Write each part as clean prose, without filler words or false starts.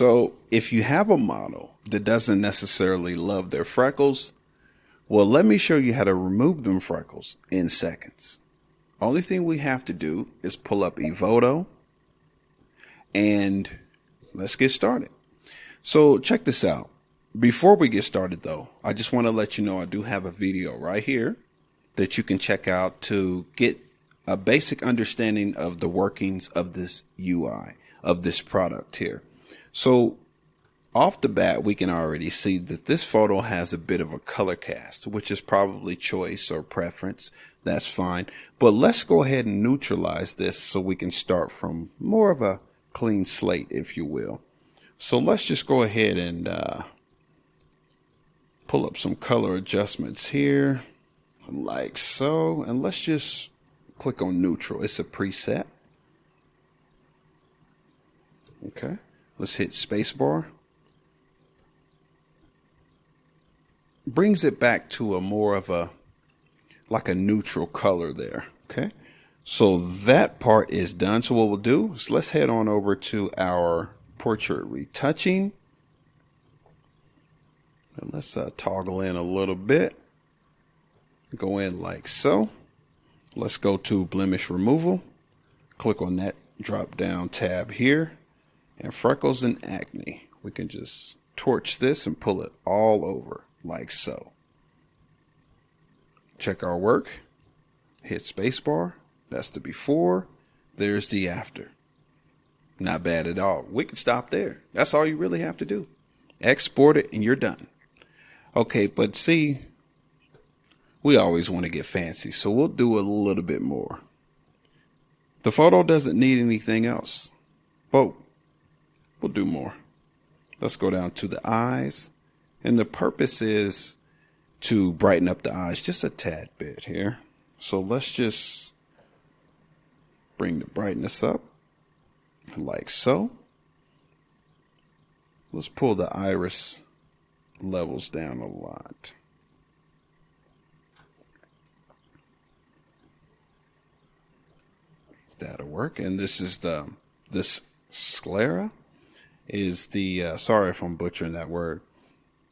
So if you have a model that doesn't necessarily love their freckles, well, let me show you how to remove them freckles in seconds. Only thing we have to do is pull up Evoto and let's get started. So check this out. Before we get started though, I just want to let you know I do have a video right here that you can check out to get a basic understanding of the workings of this UI, of this product here. So off the bat, we can already see that this photo has a bit of a color cast, which is probably choice or preference. That's fine. But let's go ahead and neutralize this so we can start from more of a clean slate, if you will. So let's just go ahead and pull up some color adjustments here, like so. And let's just click on neutral. It's a preset. Okay. Let's hit spacebar. Brings it back to a more of a like a neutral color there. Okay, so that part is done. So what we'll do is let's head on over to our portrait retouching and let's toggle in a little bit, go in like so. Let's go to blemish removal, click on that drop down tab here, and freckles and acne. We can just torch this and pull it all over like so. Check our work, hit spacebar. That's the before, there's the after. Not bad at all. We can stop there. That's all you really have to do. Export it and you're done. Okay, but see, we always want to get fancy, so we'll do a little bit more. The photo doesn't need anything else, but we'll do more. Let's go down to the eyes, and the purpose is to brighten up the eyes just a tad bit here. So let's just bring the brightness up like so. Let's pull the iris levels down a lot. That'll work. And this is this sclera is the sorry if I'm butchering that word.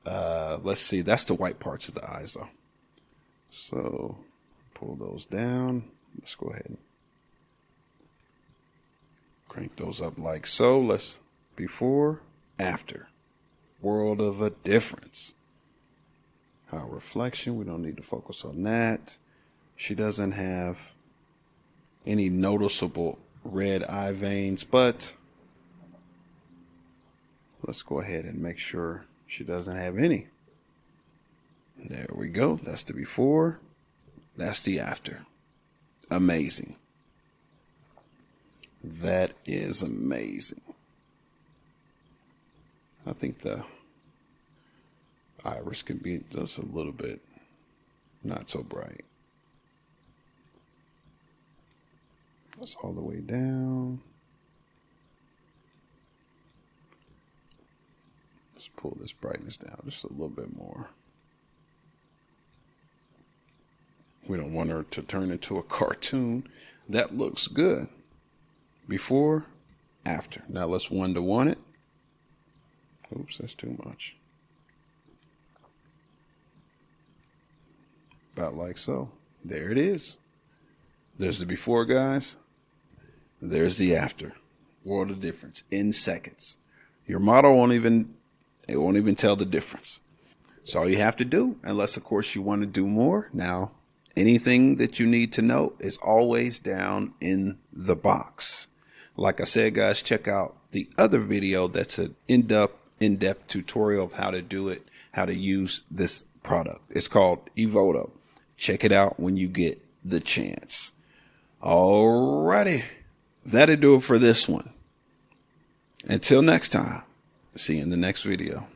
Let's see, that's the white parts of the eyes though. So pull those down. Let's go ahead and crank those up like so. Let's before, after. World of a difference. Our reflection, we don't need to focus on that. She doesn't have any noticeable red eye veins, but let's go ahead and make sure she doesn't have any. There we go. That's the before. That's the after. Amazing. That is amazing. I think the iris can be just a little bit not so bright. That's all the way down. Let's pull this brightness down just a little bit more. We don't want her to turn into a cartoon. That looks good. Before, after. Now let's 1-to-1 it. Oops, that's too much. About like so. There it is. There's the before, guys. There's the after. World of difference in seconds. Your model won't even tell the difference. It's all you have to do, unless of course you want to do more. Now, anything that you need to know is always down in the box. Like I said, guys, check out the other video that's an in-depth tutorial of how to do it, how to use this product. It's called Evoto. Check it out when you get the chance. Alrighty, that'll do it for this one. Until next time, see you in the next video.